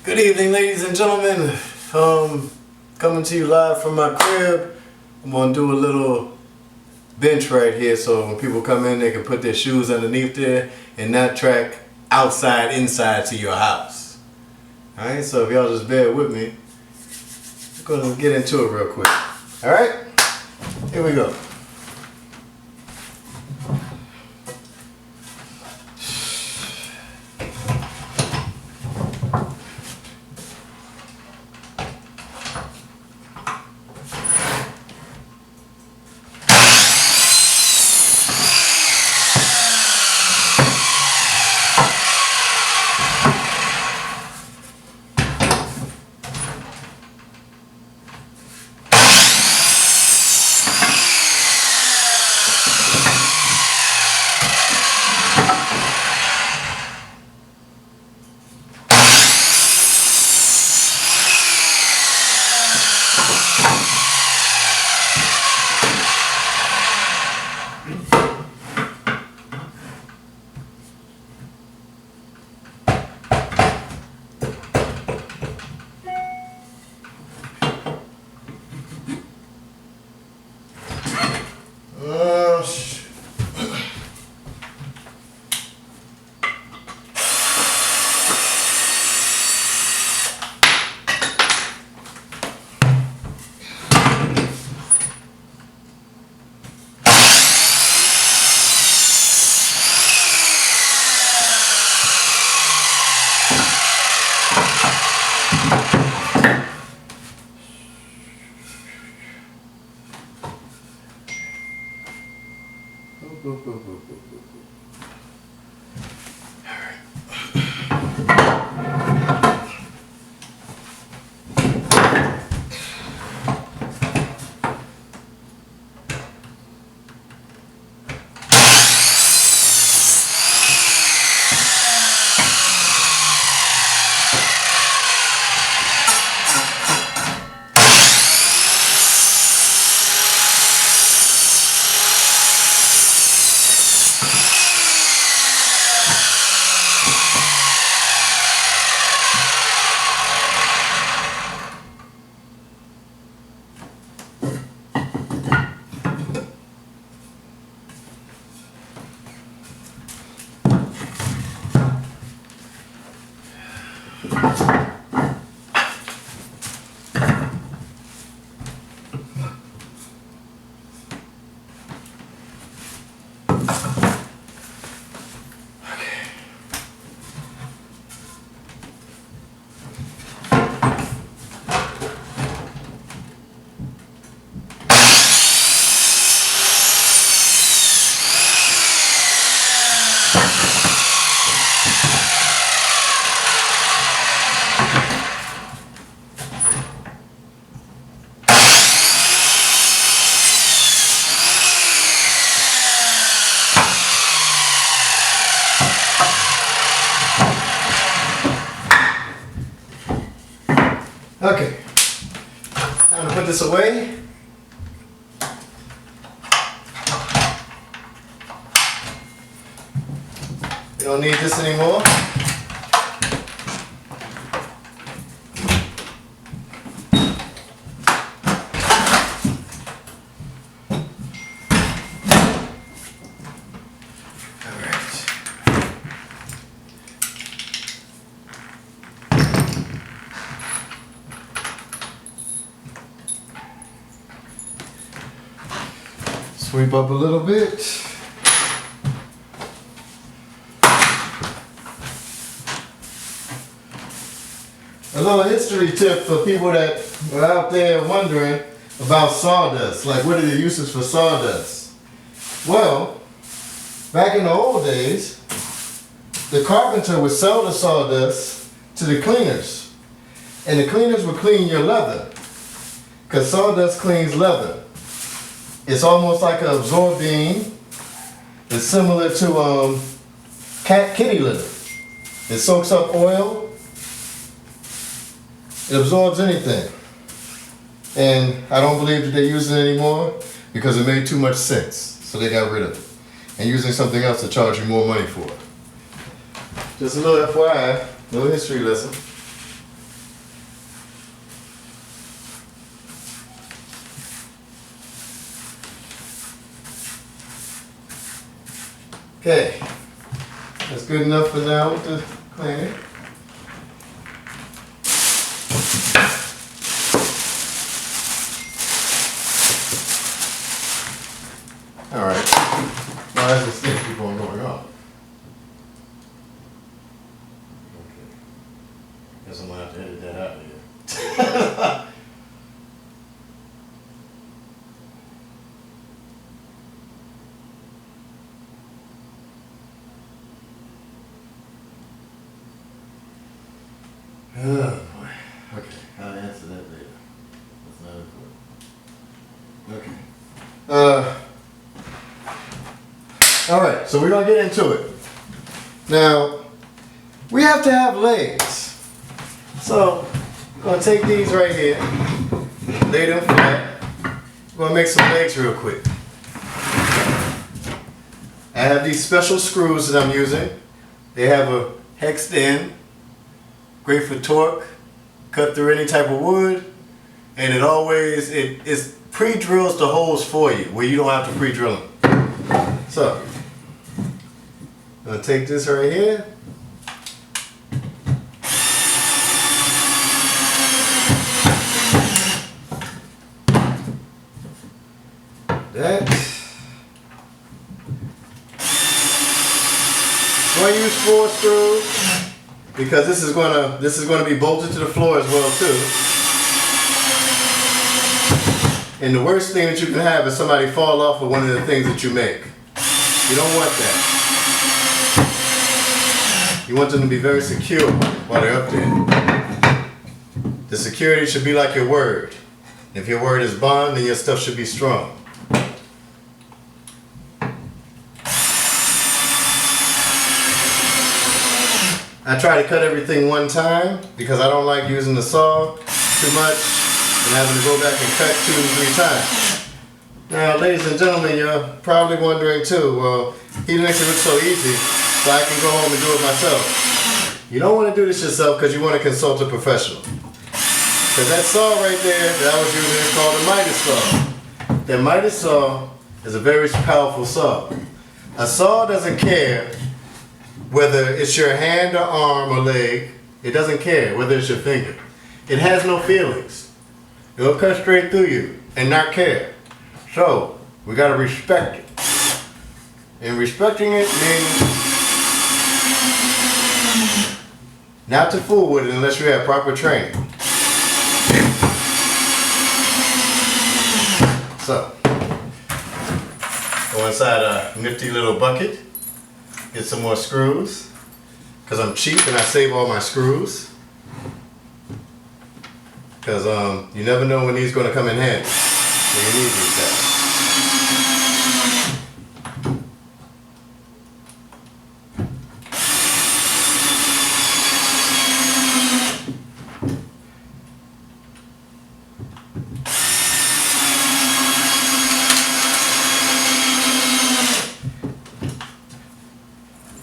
Good evening, ladies and gentlemen. Coming to you live from my crib. I'm gonna do a little bench right here so when people come in, they can put their shoes underneath there and not track outside, inside to your house. Alright, so if y'all just bear with me, I'm gonna get into it real quick. Alright, here we go. Okay, time to put this away. You don't need this anymore. Sweep up a little bit. A little history tip for people that are out there wondering about sawdust. Like, what are the uses for sawdust? Well, back in the old days, the carpenter would sell the sawdust to the cleaners. And the cleaners would clean your leather. Because sawdust cleans leather. It's almost like an absorbing. It's similar to kitty litter. It soaks up oil. It absorbs anything. And I don't believe that they use it anymore because it made too much sense. So they got rid of it. And using something else to charge you more money for. Just a little FYI, little history lesson. Okay, that's good enough for now with the cleaning. All right, now as the stick keep on going off. Okay, guess I'm gonna have to edit that out here. Oh boy. Okay, I'll answer that later. That's not important. Okay. All right, so we're gonna get into it. Now, we have to have legs. So, I'm gonna take these right here, lay them flat. I'm gonna make some legs real quick. I have these special screws that I'm using. They have a hexed end, great for torque, cut through any type of wood, and it pre-drills the holes for you where you don't have to pre-drill them. So, I'm gonna take this right here. That. I'm gonna use 4 screws because this is gonna be bolted to the floor as well too. And the worst thing that you can have is somebody fall off of one of the things that you make. You don't want that. You want them to be very secure while they're up there. The security should be like your word. If your word is bond, then your stuff should be strong. I try to cut everything one time because I don't like using the saw too much and having to go back and cut 2 to 3 times. Now, ladies and gentlemen, you're probably wondering too, well, he makes it look so easy, so I can go home and do it myself. You don't want to do this yourself because you want to consult a professional. Because that saw right there that I was using is called a Midas saw. The Midas saw is a very powerful saw. A saw doesn't care whether it's your hand or arm or leg. It doesn't care whether it's your finger. It has no feelings. It'll cut straight through you and not care. So, we gotta respect it. And respecting it means not to fool with it unless you have proper training. So, go inside a nifty little bucket, get some more screws, because I'm cheap and I save all my screws. Because you never know when these are going to come in handy. So you need these guys.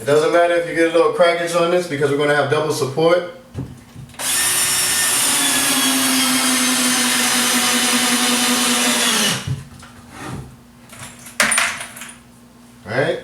It doesn't matter if you get a little crackage on this because we're going to have double support. Right?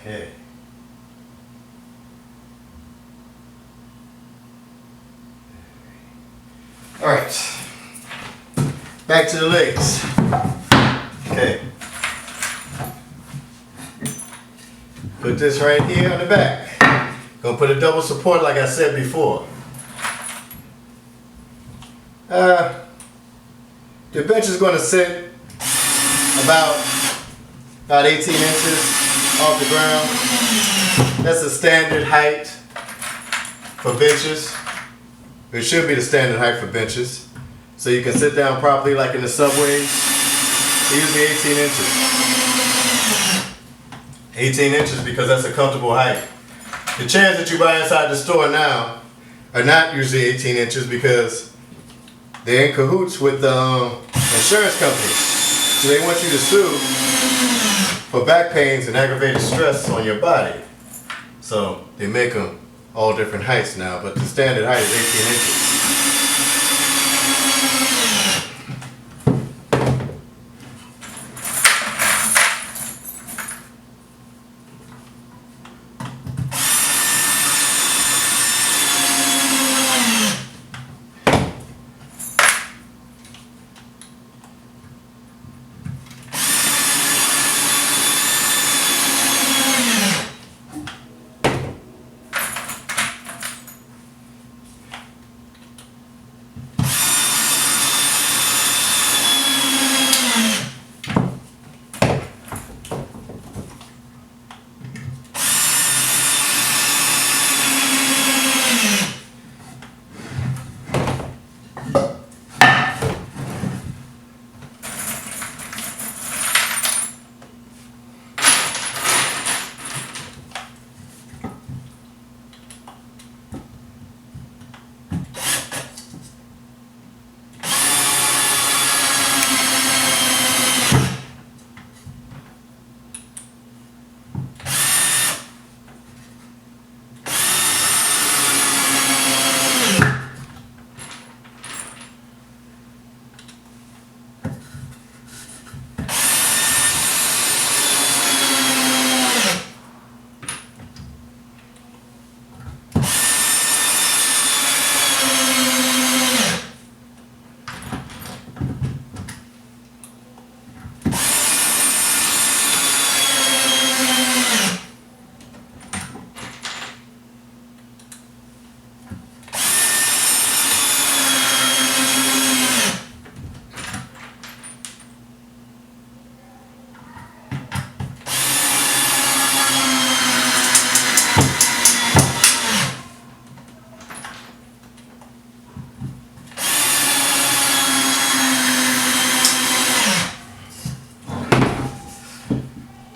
Okay. All right. Back to the legs. Okay. Put this right here on the back. Gonna put a double support like I said before. The bench is gonna sit about 18 inches off the ground. That's a standard height for benches. It should be the standard height for benches. So you can sit down properly like in the subways. Usually 18 inches. 18 inches because that's a comfortable height. The chairs that you buy inside the store now are not usually 18 inches because they're in cahoots with the insurance companies. So they want you to sue for back pains and aggravated stress on your body. So they make them all different heights now, but the standard height is 18 inches.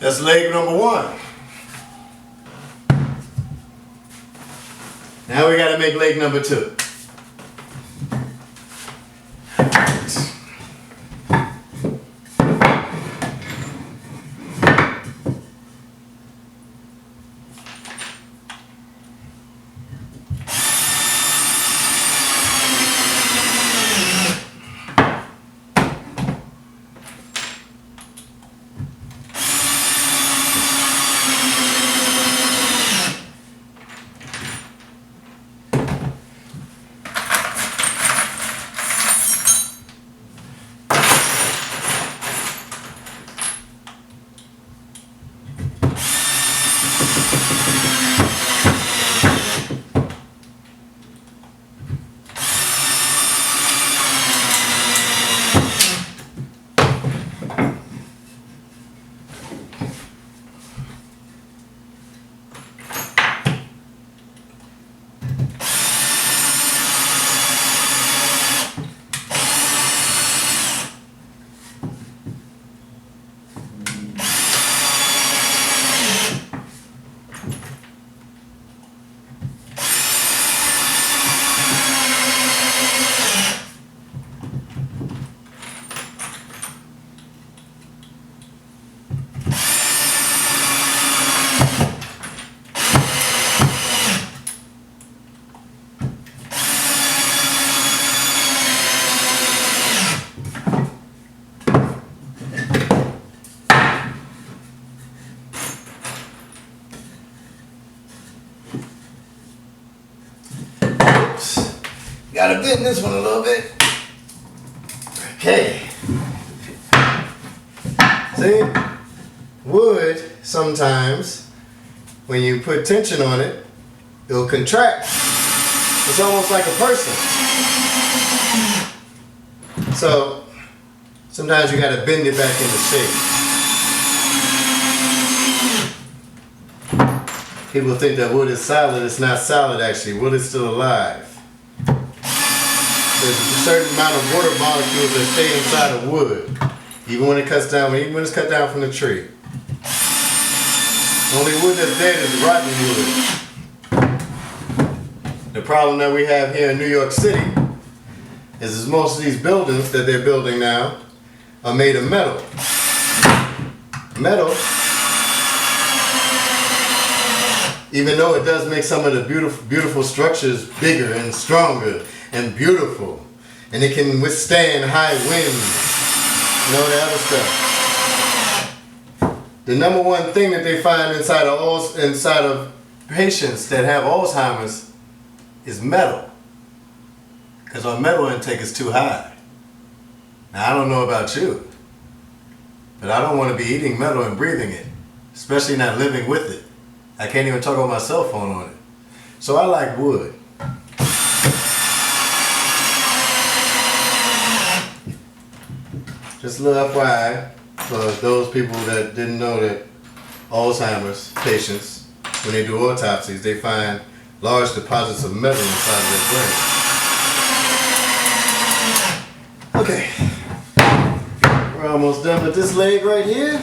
That's leg number one. Now we gotta make leg number two. Gotta bend this one a little bit. Okay. See? Wood, sometimes, when you put tension on it, it'll contract. It's almost like a person. So, sometimes you gotta bend it back into shape. People think that wood is solid. It's not solid actually. Wood is still alive. There's a certain amount of water molecules that stay inside of wood, even when it cuts down, even when it's cut down from the tree. Only wood that's dead is rotten wood. The problem that we have here in New York City is most of these buildings that they're building now are made of metal. Metal, even though it does make some of the beautiful structures bigger and stronger and beautiful, and it can withstand high winds and all that other stuff. The number one thing that they find inside of patients that have Alzheimer's is metal, because our metal intake is too high. Now I don't know about you, but I don't want to be eating metal and breathing it, especially not living with it. I can't even talk on my cell phone on it. So I like wood. Just a little FYI for those people that didn't know that Alzheimer's patients, when they do autopsies, they find large deposits of metal inside their brain. Okay, we're almost done with this leg right here.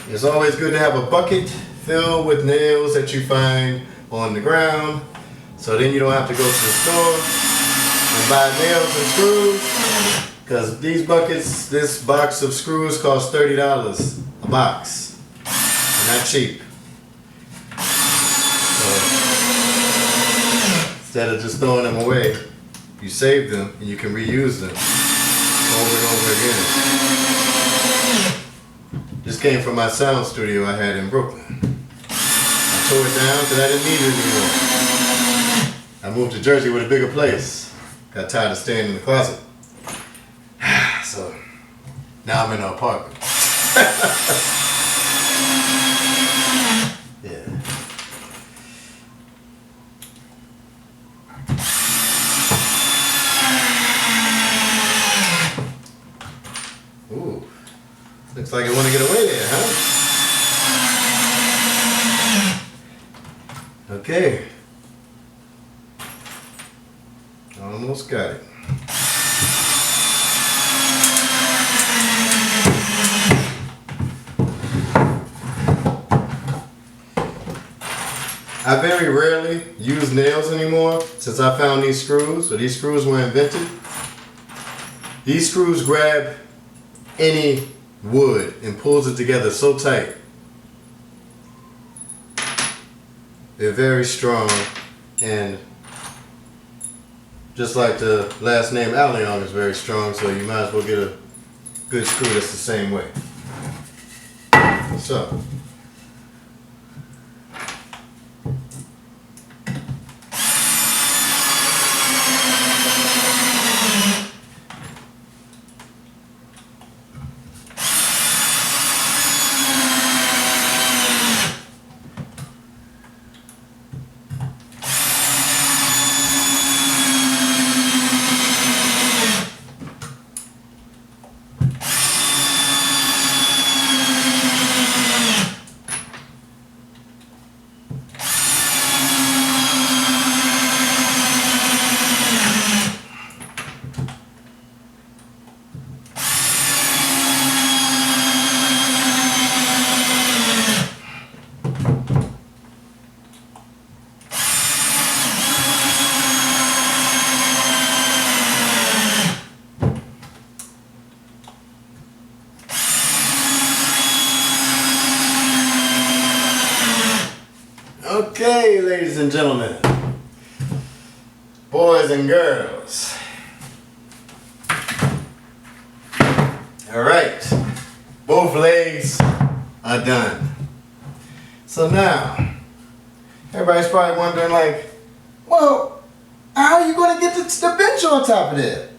It's always good to have a bucket filled with nails that you find on the ground, so then you don't have to go to the store and buy nails and screws, because these buckets, this box of screws costs $30 a box. Not cheap. So instead of just throwing them away, you save them and you can reuse them over and over again. This came from my sound studio I had in Brooklyn. I tore it down because I didn't need it anymore. I moved to Jersey with a bigger place. Got tired of staying in the closet. So now I'm in an apartment. Yeah. Ooh. Looks like I want to get away there, huh? Okay. Almost got it. I very rarely use nails anymore since I found these screws, or these screws were invented. These screws grab any wood and pulls it together so tight. They're very strong, and just like the last name Allion is very strong, so you might as well get a good screw that's the same way. So okay, ladies and gentlemen, boys and girls. All right, both legs are done. So now, everybody's probably wondering like, well, how are you going to get the bench on top of there?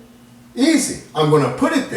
Easy, I'm going to put it there.